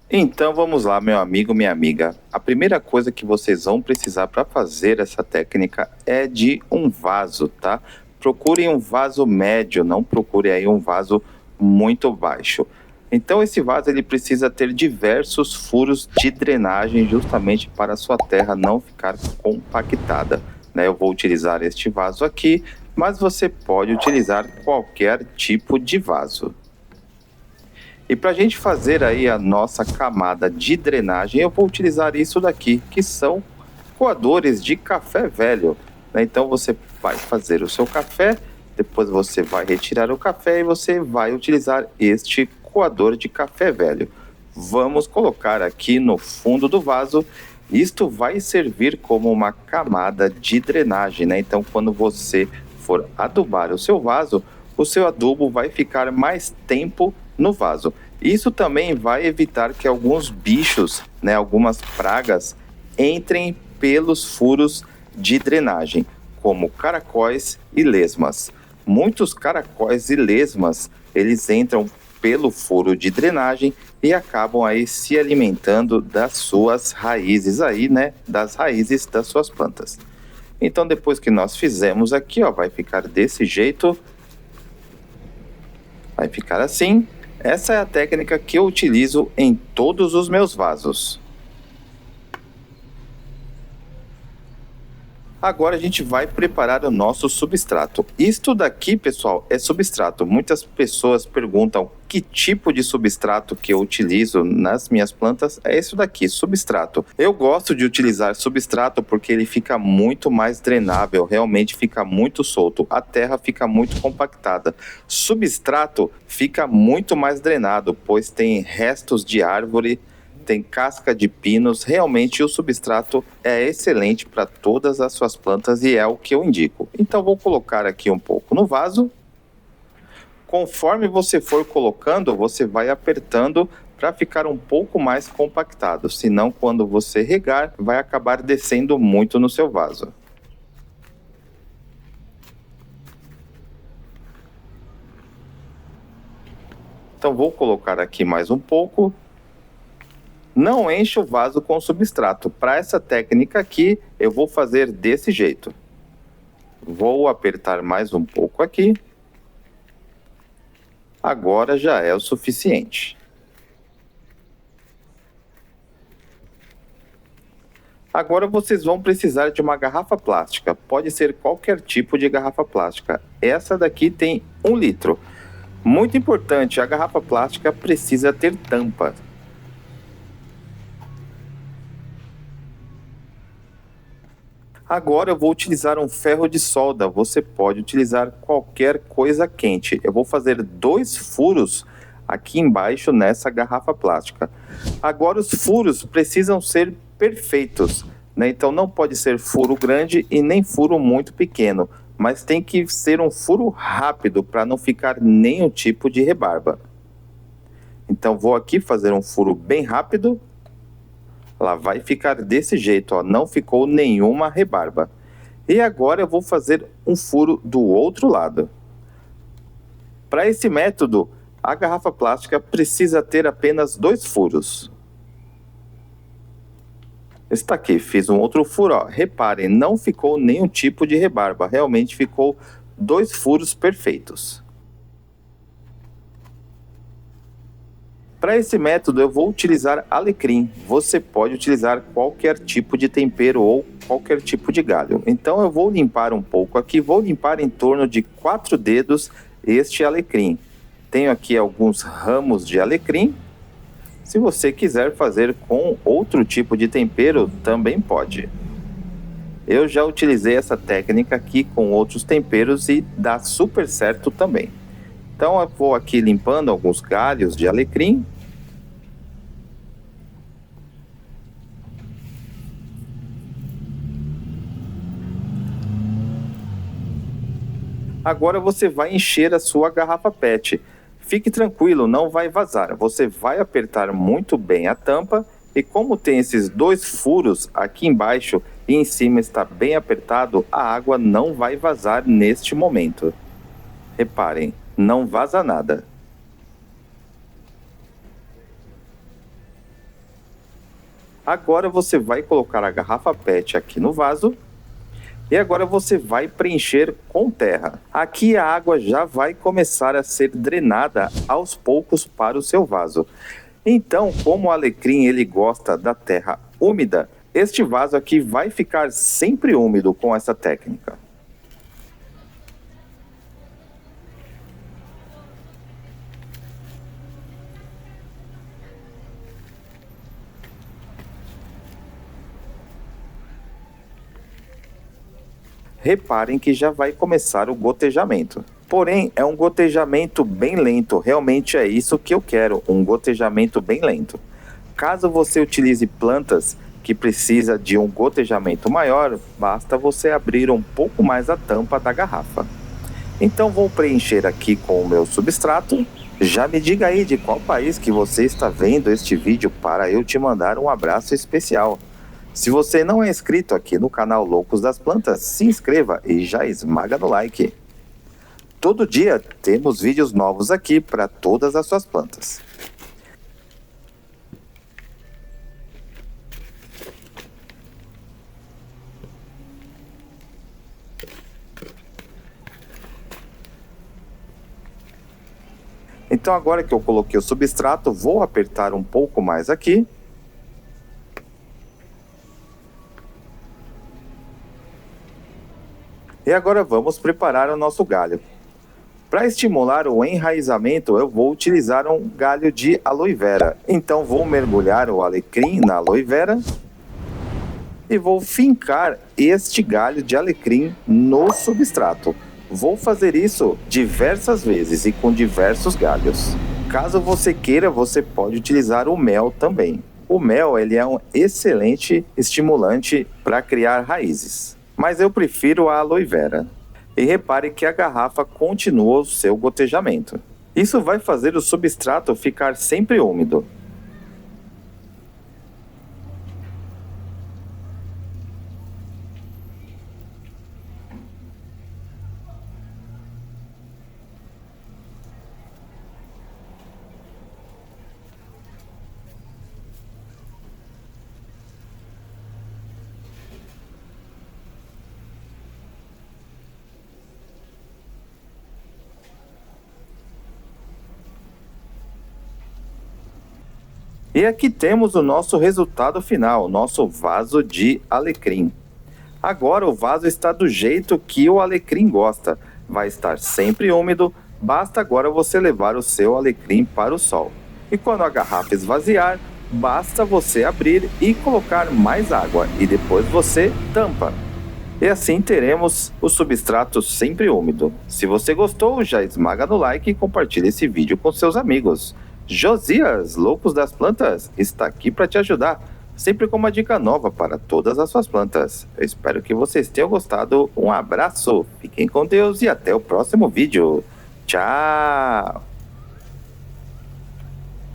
Então vamos lá, meu amigo, minha amiga. A primeira coisa que vocês vão precisar para fazer essa técnica é de um vaso, tá? Procurem um vaso médio, não procure aí um vaso muito baixo. Então esse vaso ele precisa ter diversos furos de drenagem justamente para a sua terra não ficar compactada, né? Eu vou utilizar este vaso aqui, mas você pode utilizar qualquer tipo de vaso. E para a gente fazer aí a nossa camada de drenagem, eu vou utilizar isso daqui, que são coadores de café velho, né? Então você vai fazer o seu café, depois você vai retirar o café e você vai utilizar este coador de café velho. Vamos colocar aqui no fundo do vaso. Isto vai servir como uma camada de drenagem, né? Então quando você for adubar o seu adubo vai ficar mais tempo no vaso. Isso também vai evitar que alguns bichos, né, algumas pragas, entrem pelos furos de drenagem, como caracóis e lesmas. Muitos caracóis e lesmas, eles entram pelo furo de drenagem e acabam aí se alimentando das suas raízes aí, né, das raízes das suas plantas. Então depois que nós fizemos aqui, ó, vai ficar desse jeito. Vai ficar assim. Essa é a técnica que eu utilizo em todos os meus vasos. Agora a gente vai preparar o nosso substrato. Isto daqui, pessoal, é substrato. Muitas pessoas perguntam que tipo de substrato que eu utilizo nas minhas plantas. É isso daqui, substrato. Eu gosto de utilizar substrato porque ele fica muito mais drenável, realmente fica muito solto. A terra fica muito compactada. Substrato fica muito mais drenado, pois tem restos de árvore, tem casca de pinos. Realmente o substrato é excelente para todas as suas plantas e é o que eu indico. Então vou colocar aqui um pouco no vaso. Conforme você for colocando, você vai apertando para ficar um pouco mais compactado, senão quando você regar, vai acabar descendo muito no seu vaso. Então vou colocar aqui mais um pouco. Não enche o vaso com substrato. Para essa técnica aqui, eu vou fazer desse jeito. Vou apertar mais um pouco aqui. Agora já é o suficiente. Agora vocês vão precisar de uma garrafa plástica. Pode ser qualquer tipo de garrafa plástica. Essa daqui tem 1 litro. Muito importante, a garrafa plástica precisa ter tampa. Agora eu vou utilizar um ferro de solda. Você pode utilizar qualquer coisa quente. Eu vou fazer 2 furos aqui embaixo nessa garrafa plástica. Agora os furos precisam ser perfeitos, né? Então não pode ser furo grande e nem furo muito pequeno, mas tem que ser um furo rápido para não ficar nenhum tipo de rebarba. Então vou aqui fazer um furo bem rápido. Lá vai ficar desse jeito, ó, não ficou nenhuma rebarba. E agora eu vou fazer um furo do outro lado. Para esse método, a garrafa plástica precisa ter apenas 2 furos. Está aqui, fiz um outro furo, ó. Reparem, não ficou nenhum tipo de rebarba, realmente ficou 2 furos perfeitos. Para esse método eu vou utilizar alecrim. Você pode utilizar qualquer tipo de tempero ou qualquer tipo de galho. Então eu vou limpar um pouco aqui, vou limpar em torno de 4 dedos este alecrim. Tenho aqui alguns ramos de alecrim. Se você quiser fazer com outro tipo de tempero, também pode. Eu já utilizei essa técnica aqui com outros temperos e dá super certo também. Então eu vou aqui limpando alguns galhos de alecrim. Agora você vai encher a sua garrafa PET. Fique tranquilo, não vai vazar. Você vai apertar muito bem a tampa e como tem esses 2 furos aqui embaixo e em cima está bem apertado, a água não vai vazar neste momento. Reparem, não vaza nada. Agora você vai colocar a garrafa PET aqui no vaso. E agora você vai preencher com terra. Aqui a água já vai começar a ser drenada aos poucos para o seu vaso. Então, como o alecrim ele gosta da terra úmida, este vaso aqui vai ficar sempre úmido com essa técnica. Reparem que já vai começar o gotejamento. Porém, é um gotejamento bem lento, realmente é isso que eu quero, um gotejamento bem lento. Caso você utilize plantas que precisa de um gotejamento maior, basta você abrir um pouco mais a tampa da garrafa. Então vou preencher aqui com o meu substrato. Já me diga aí de qual país que você está vendo este vídeo para eu te mandar um abraço especial. Se você não é inscrito aqui no canal Loucos das Plantas, se inscreva e já esmaga no like. Todo dia temos vídeos novos aqui para todas as suas plantas. Então agora que eu coloquei o substrato, vou apertar um pouco mais aqui. E agora vamos preparar o nosso galho. Para estimular o enraizamento, eu vou utilizar um galho de aloe vera. Então vou mergulhar o alecrim na aloe vera e vou fincar este galho de alecrim no substrato. Vou fazer isso diversas vezes e com diversos galhos. Caso você queira, você pode utilizar o mel também. O mel ele é um excelente estimulante para criar raízes, mas eu prefiro a aloe vera. E repare que a garrafa continua o seu gotejamento. Isso vai fazer o substrato ficar sempre úmido. E aqui temos o nosso resultado final, nosso vaso de alecrim. Agora o vaso está do jeito que o alecrim gosta. Vai estar sempre úmido, basta agora você levar o seu alecrim para o sol. E quando a garrafa esvaziar, basta você abrir e colocar mais água e depois você tampa. E assim teremos o substrato sempre úmido. Se você gostou, já esmaga no like e compartilhe esse vídeo com seus amigos. Josias, Loucos das Plantas, está aqui para te ajudar, sempre com uma dica nova para todas as suas plantas. Eu espero que vocês tenham gostado. Um abraço, fiquem com Deus e até o próximo vídeo. Tchau!